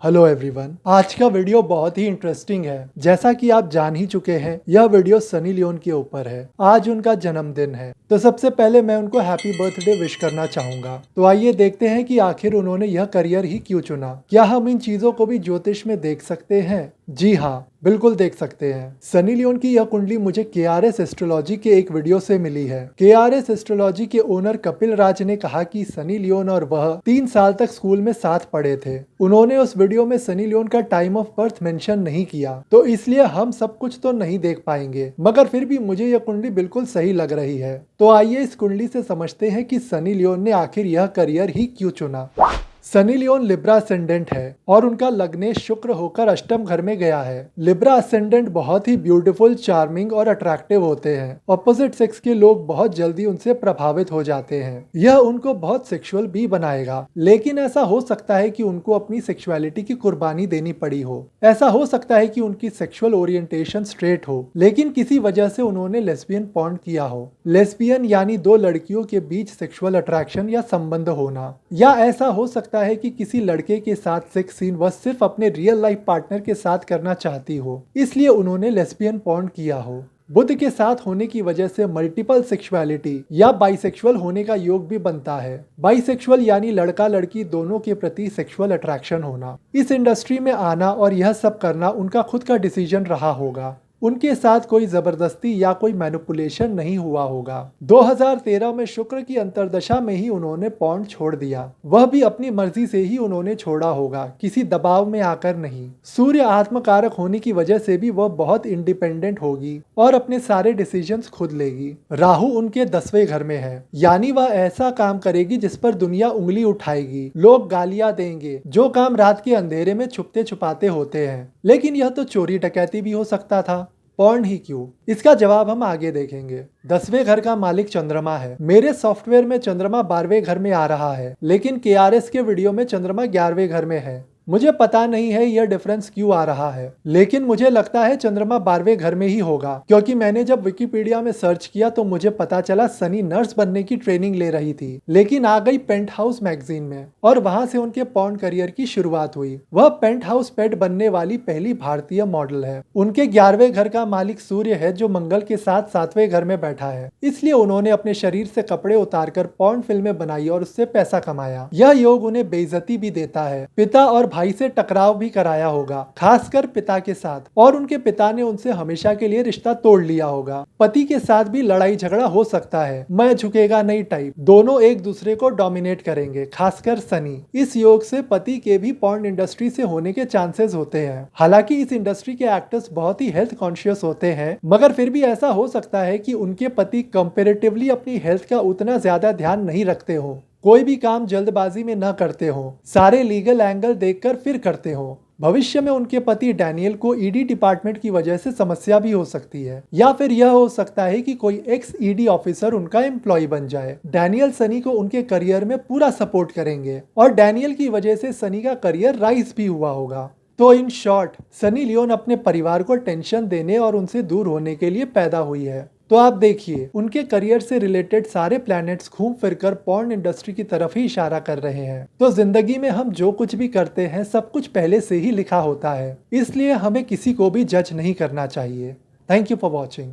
Hello everyone, आज का video बहुत ही इंटरेस्टिंग है। जैसा कि आप जान ही चुके हैं, यह वीडियो सनी लियोन के ऊपर है। आज उनका जन्मदिन है, तो सबसे पहले मैं उनको हैप्पी बर्थडे विश करना चाहूंगा। तो आइए देखते हैं कि आखिर उन्होंने यह करियर ही क्यों चुना। क्या हम इन चीजों को भी ज्योतिष में देख सकते हैं? जी हाँ, बिल्कुल देख सकते हैं। सनी लियोन की यह कुंडली मुझे KRS एस्ट्रोलॉजी के एक वीडियो से मिली है। KRS एस्ट्रोलॉजी के ओनर कपिल राज ने कहा कि सनी लियोन और वह 3 साल तक स्कूल में साथ पढ़े थे। उन्होंने उस वीडियो में सनी लियोन का टाइम ऑफ बर्थ मेंशन नहीं किया, तो इसलिए हम सब कुछ तो नहीं देख पाएंगे, मगर फिर भी मुझे यह कुंडली बिल्कुल सही लग रही है। तो आइए इस कुंडली से समझते हैं कि सनी लियोन ने आखिर यह करियर ही क्यों चुना। सनी लियोन लिब्रा असेंडेंट है और उनका लग्नेश शुक्र होकर अष्टम घर में गया है। लिब्रा असेंडेंट बहुत ही ब्यूटीफुल, चार्मिंग और अट्रैक्टिव होते हैं। ऑपोजिट सेक्स के लोग बहुत जल्दी उनसे प्रभावित हो जाते हैं। यह उनको बहुत सेक्सुअल भी बनाएगा, लेकिन ऐसा हो सकता है कि उनको अपनी सेक्सुअलिटी की कुर्बानी देनी पड़ी हो। ऐसा हो सकता है कि उनकी सेक्सुअल ओरिएंटेशन स्ट्रेट हो, लेकिन किसी वजह से उन्होंने लेस्बियन पॉन्ड किया हो। लेस्बियन यानी दो लड़कियों के बीच सेक्सुअल अट्रैक्शन या संबंध होना, या ऐसा हो सकता है कि किसी लड़के के साथ सेक्स सीन वह सिर्फ अपने रियल लाइफ पार्टनर के साथ करना चाहती हो, इसलिए उन्होंने लेस्बियन पॉन्ड किया हो। बुध के साथ होने की वजह से मल्टीपल सेक्सुअलिटी या बाइसेक्सुअल होने का योग भी बनता है। बाइसेक्सुअल यानी लड़का लड़की दोनों के प्रति सेक्सुअल अट्रैक्शन होना। इस इंडस्ट्री में आना और यह सब करना उनका खुद का डिसीजन रहा होगा। उनके साथ कोई जबरदस्ती या कोई मैनिपुलेशन नहीं हुआ होगा। 2013 में शुक्र की अंतर्दशा में ही उन्होंने पॉन्ड छोड़ दिया। वह भी अपनी मर्जी से ही उन्होंने छोड़ा होगा, किसी दबाव में आकर नहीं। सूर्य आत्मकारक होने की वजह से भी वह बहुत इंडिपेंडेंट होगी और अपने सारे डिसीजंस खुद लेगी। राहु उनके 10वें घर में है, यानी वह ऐसा काम करेगी जिस पर दुनिया उंगली उठाएगी, लोग गालियां देंगे। जो काम रात के अंधेरे में छुपते छुपाते होते हैं, लेकिन यह तो चोरी डकैती भी हो सकता था। पॉन्ड ही क्यों? इसका जवाब हम आगे देखेंगे। 10वें घर का मालिक चंद्रमा है। मेरे सॉफ्टवेयर में चंद्रमा 12वें घर में आ रहा है, लेकिन KRS के वीडियो में चंद्रमा 11वें घर में है। मुझे पता नहीं है यह डिफरेंस क्यों आ रहा है, लेकिन मुझे लगता है चंद्रमा 12वें घर में ही होगा, क्योंकि मैंने जब विकिपीडिया में सर्च किया तो मुझे पता चला सनी नर्स बनने की ट्रेनिंग ले रही थी, लेकिन आ गई पेंट हाउस मैगजीन में और वहां से उनके पॉर्न करियर की शुरुआत हुई। वह पेंट हाउस पेट बनने वाली पहली भारतीय मॉडल है। उनके 11वें घर का मालिक सूर्य है, जो मंगल के साथ 7वें घर में बैठा है, इसलिए उन्होंने अपने शरीर से कपड़े उतारकर पॉर्न फिल्में बनाई और उससे पैसा कमाया। यह योग उन्हें बेइज्जती भी देता है। पिता और भाई से टकराव भी कराया होगा, खासकर पिता के साथ, और उनके पिता ने उनसे हमेशा के लिए रिश्ता तोड़ लिया होगा। पति के साथ भी लड़ाई झगड़ा हो सकता है, मैं झुकेगा नहीं टाइप। दोनों एक दूसरे को डोमिनेट करेंगे, खासकर सनी। इस योग से पति के भी पॉर्न इंडस्ट्री से होने के चांसेस होते हैं। हालांकि इस इंडस्ट्री के एक्टर्स बहुत ही हेल्थ कॉन्शियस होते हैं, मगर फिर भी ऐसा हो सकता है कि उनके पति कंपैरेटिवली अपनी हेल्थ का उतना ज्यादा ध्यान नहीं रखते हो, कोई भी काम जल्दबाजी में न करते हो, सारे लीगल एंगल देखकर फिर करते हो। भविष्य में उनके पति डैनियल को ED डिपार्टमेंट की वजह से समस्या भी हो सकती है, या फिर यह हो सकता है कि कोई एक्स ED ऑफिसर उनका एम्प्लॉय बन जाए। डैनियल सनी को उनके करियर में पूरा सपोर्ट करेंगे और डैनियल की वजह से सनी का करियर राइज भी हुआ होगा। तो इन शॉर्ट, सनी लियोन अपने परिवार को टेंशन देने और उनसे दूर होने के लिए पैदा हुई है। तो आप देखिए, उनके करियर से रिलेटेड सारे प्लैनेट्स घूम फिरकर पॉर्न इंडस्ट्री की तरफ ही इशारा कर रहे हैं। तो जिंदगी में हम जो कुछ भी करते हैं, सब कुछ पहले से ही लिखा होता है, इसलिए हमें किसी को भी जज नहीं करना चाहिए। Thank you for watching.